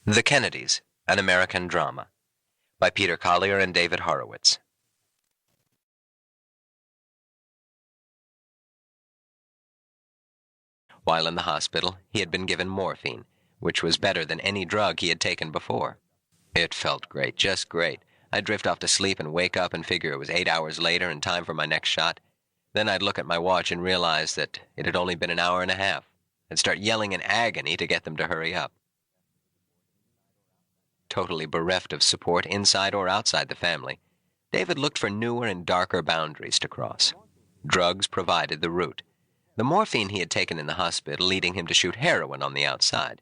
The Kennedys, an American Drama, by Peter Collier and David Horowitz. While in the hospital, he had been given morphine, which was better than any drug he had taken before. It felt great, just great. I'd drift off to sleep and wake up and figure it was 8 hours later and time for my next shot. Then I'd look at my watch and realize that it had only been an hour and a half. I'd start yelling in agony to get them to hurry up. Totally bereft of support inside or outside the family, David looked for newer and darker boundaries to cross. Drugs provided the route. The morphine he had taken in the hospital leading him to shoot heroin on the outside,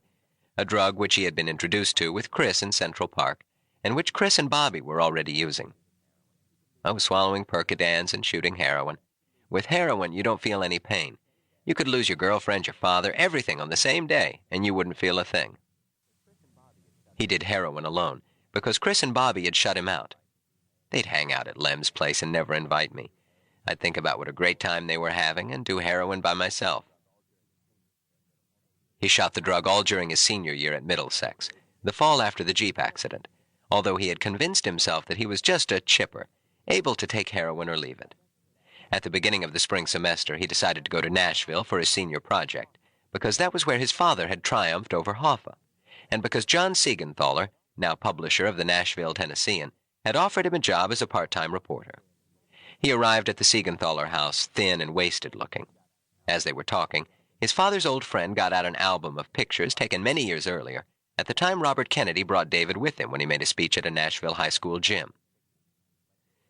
a drug which he had been introduced to with Chris in Central Park, and which Chris and Bobby were already using. I was swallowing Percodans and shooting heroin. With heroin, you don't feel any pain. You could lose your girlfriend, your father, everything on the same day, and you wouldn't feel a thing. He did heroin alone, because Chris and Bobby had shut him out. They'd hang out at Lem's place and never invite me. I'd think about what a great time they were having and do heroin by myself. He shot the drug all during his senior year at Middlesex, the fall after the Jeep accident, although he had convinced himself that he was just a chipper, able to take heroin or leave it. At the beginning of the spring semester, he decided to go to Nashville for his senior project, because that was where his father had triumphed over Hoffa, and because John Siegenthaler, now publisher of the Nashville Tennessean, had offered him a job as a part-time reporter. He arrived at the Siegenthaler house thin and wasted-looking. As they were talking, his father's old friend got out an album of pictures taken many years earlier, at the time Robert Kennedy brought David with him when he made a speech at a Nashville high school gym.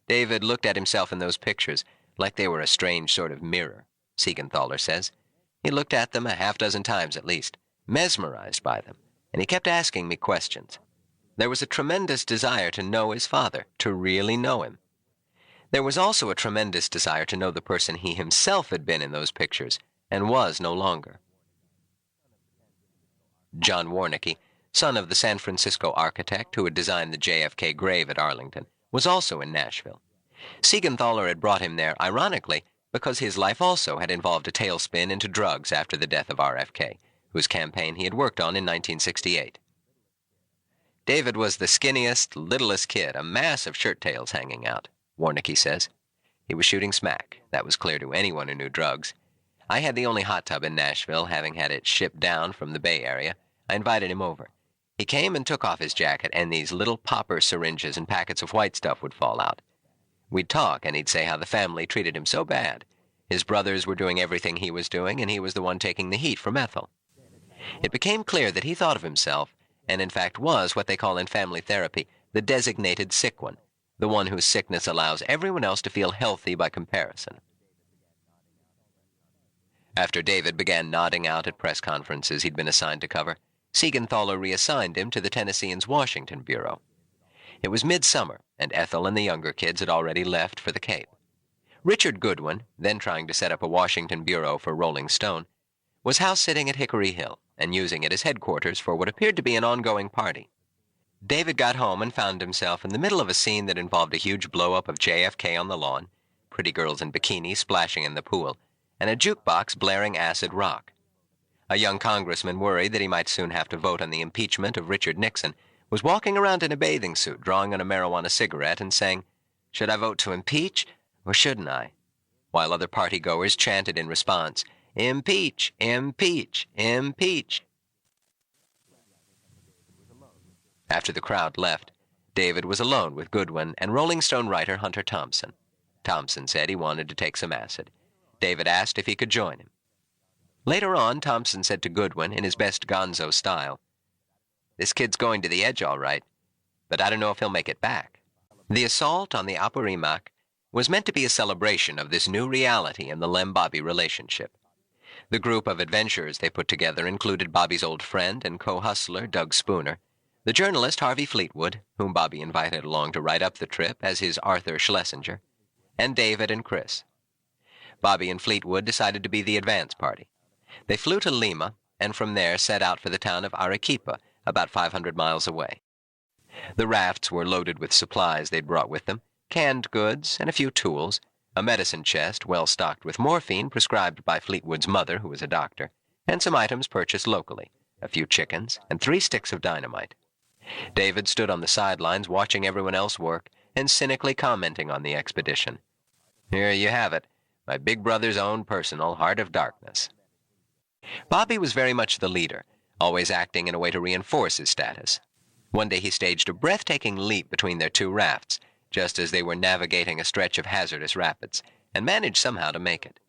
David looked at himself in those pictures like they were a strange sort of mirror, Siegenthaler says. He looked at them a half-dozen times at least, mesmerized by them, and he kept asking me questions. There was a tremendous desire to know his father, to really know him. There was also a tremendous desire to know the person he himself had been in those pictures, and was no longer. John Warnicki, son of the San Francisco architect who had designed the JFK grave at Arlington, was also in Nashville. Siegenthaler had brought him there, ironically, because his life also had involved a tailspin into drugs after the death of RFK, whose campaign he had worked on in 1968. David was the skinniest, littlest kid, a mass of shirt tails hanging out, Warnicki says. He was shooting smack. That was clear to anyone who knew drugs. I had the only hot tub in Nashville, having had it shipped down from the Bay Area. I invited him over. He came and took off his jacket, and these little popper syringes and packets of white stuff would fall out. We'd talk, and he'd say how the family treated him so bad. His brothers were doing everything he was doing, and he was the one taking the heat from Ethel. It became clear that he thought of himself, and in fact was what they call in family therapy, the designated sick one, the one whose sickness allows everyone else to feel healthy by comparison. After David began nodding out at press conferences he'd been assigned to cover, Siegenthaler reassigned him to the Tennessean's Washington bureau. It was midsummer, and Ethel and the younger kids had already left for the Cape. Richard Goodwin, then trying to set up a Washington bureau for Rolling Stone, was house-sitting at Hickory Hill and using it as headquarters for what appeared to be an ongoing party. David got home and found himself in the middle of a scene that involved a huge blow-up of JFK on the lawn, pretty girls in bikinis splashing in the pool, and a jukebox blaring acid rock. A young congressman worried that he might soon have to vote on the impeachment of Richard Nixon was walking around in a bathing suit, drawing on a marijuana cigarette and saying, "Should I vote to impeach, or shouldn't I?" While other party-goers chanted in response, "Impeach, impeach, impeach." After the crowd left, David was alone with Goodwin and Rolling Stone writer Hunter Thompson. Thompson said he wanted to take some acid. David asked if he could join him. Later on, Thompson said to Goodwin in his best gonzo style, "This kid's going to the edge all right, but I don't know if he'll make it back." The assault on the Apurimac was meant to be a celebration of this new reality in the Lem-Bobby relationship. The group of adventurers they put together included Bobby's old friend and co-hustler Doug Spooner, the journalist Harvey Fleetwood, whom Bobby invited along to write up the trip as his Arthur Schlesinger, and David and Chris. Bobby and Fleetwood decided to be the advance party. They flew to Lima, and from there set out for the town of Arequipa, about 500 miles away. The rafts were loaded with supplies they'd brought with them, canned goods and a few tools, a medicine chest well stocked with morphine prescribed by Fleetwood's mother, who was a doctor, and some items purchased locally, a few chickens, and 3 sticks of dynamite. David stood on the sidelines watching everyone else work and cynically commenting on the expedition. Here you have it, my big brother's own personal heart of darkness. Bobby was very much the leader, always acting in a way to reinforce his status. One day he staged a breathtaking leap between their 2 rafts, just as they were navigating a stretch of hazardous rapids, and managed somehow to make it.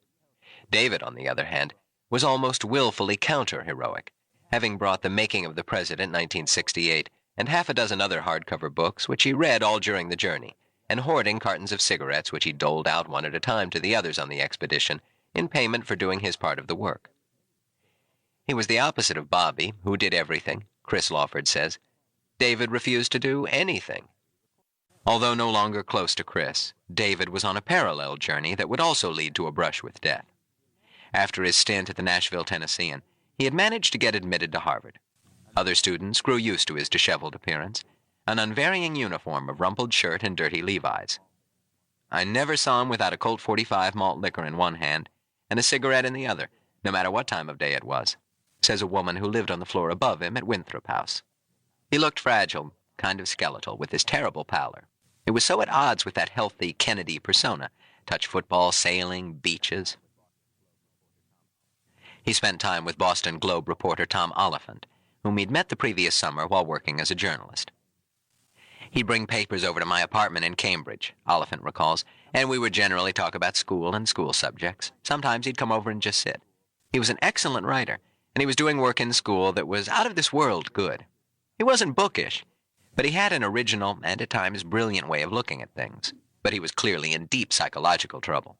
David, on the other hand, was almost willfully counter-heroic, having brought The Making of the President, 1968, and half a dozen other hardcover books, which he read all during the journey, and hoarding cartons of cigarettes, which he doled out one at a time to the others on the expedition, in payment for doing his part of the work. He was the opposite of Bobby, who did everything, Chris Lawford says. David refused to do anything. Although no longer close to Chris, David was on a parallel journey that would also lead to a brush with death. After his stint at the Nashville Tennessean, he had managed to get admitted to Harvard. Other students grew used to his disheveled appearance, an unvarying uniform of rumpled shirt and dirty Levi's. I never saw him without a Colt 45 malt liquor in one hand and a cigarette in the other, no matter what time of day it was, says a woman who lived on the floor above him at Winthrop House. He looked fragile, kind of skeletal, with his terrible pallor. It was so at odds with that healthy Kennedy persona, touch football, sailing, beaches. He spent time with Boston Globe reporter Tom Oliphant, whom he'd met the previous summer while working as a journalist. He'd bring papers over to my apartment in Cambridge, Oliphant recalls, and we would generally talk about school and school subjects. Sometimes he'd come over and just sit. He was an excellent writer, and he was doing work in school that was out of this world good. He wasn't bookish, but he had an original and at times brilliant way of looking at things. But he was clearly in deep psychological trouble.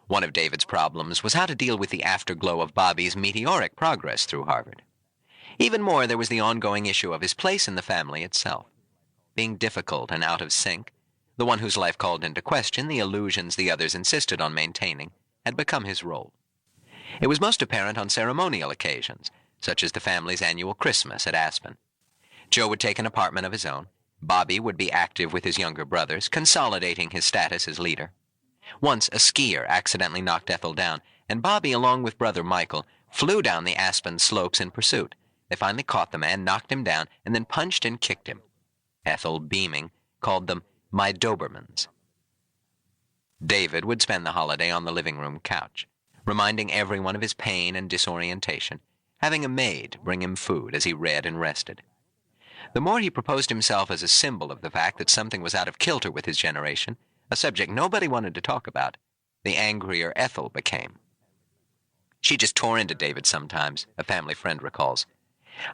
One of David's problems was how to deal with the afterglow of Bobby's meteoric progress through Harvard. Even more, there was the ongoing issue of his place in the family itself. Being difficult and out of sync, the one whose life called into question the illusions the others insisted on maintaining, had become his role. It was most apparent on ceremonial occasions, such as the family's annual Christmas at Aspen. Joe would take an apartment of his own. Bobby would be active with his younger brothers, consolidating his status as leader. Once a skier accidentally knocked Ethel down, and Bobby, along with brother Michael, flew down the Aspen slopes in pursuit. They finally caught the man, knocked him down, and then punched and kicked him. Ethel, beaming, called them my Dobermans. David would spend the holiday on the living room couch, reminding everyone of his pain and disorientation, having a maid bring him food as he read and rested. The more he proposed himself as a symbol of the fact that something was out of kilter with his generation, a subject nobody wanted to talk about, the angrier Ethel became. She just tore into David sometimes, a family friend recalls.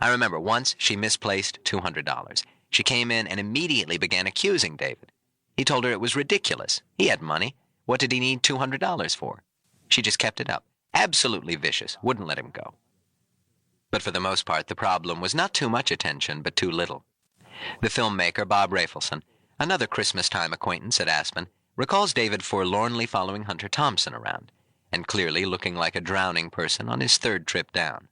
I remember once she misplaced $200. She came in and immediately began accusing David. He told her it was ridiculous. He had money. What did he need $200 for? She just kept it up. Absolutely vicious. Wouldn't let him go. But for the most part, the problem was not too much attention, but too little. The filmmaker, Bob Rafelson, another Christmas-time acquaintance at Aspen, recalls David forlornly following Hunter Thompson around, and clearly looking like a drowning person on his 3rd trip down.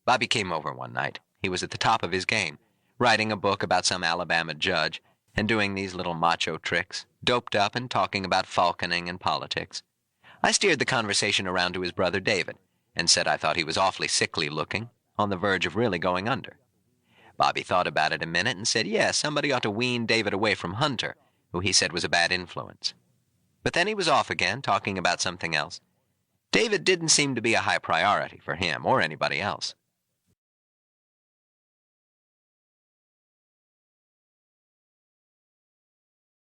Bobby came over one night. He was at the top of his game, writing a book about some Alabama judge, and doing these little macho tricks, doped up and talking about falconing and politics. I steered the conversation around to his brother David, and said I thought he was awfully sickly looking, on the verge of really going under. Bobby thought about it a minute and said, yes, somebody ought to wean David away from Hunter, who he said was a bad influence. But then he was off again, talking about something else. David didn't seem to be a high priority for him or anybody else.